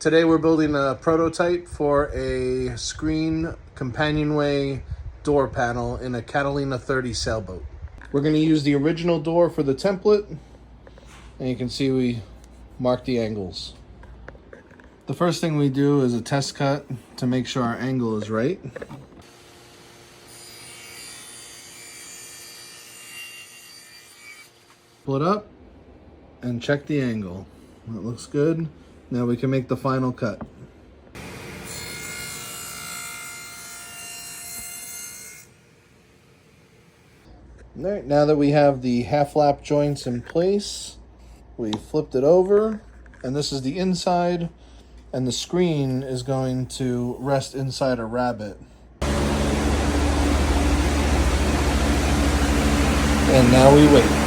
Today we're building a prototype for a screen companionway door panel in a Catalina 30 sailboat. We're going to use the original door for the template, and you can see we mark the angles. The first thing we do is a test cut to make sure our angle is right. Pull it up and check the angle. That looks good. Now we can make the final cut. All right, now that we have the half lap joints in place, we flipped it over, and this is the inside, and the screen is going to rest inside a rabbet. And now we wait.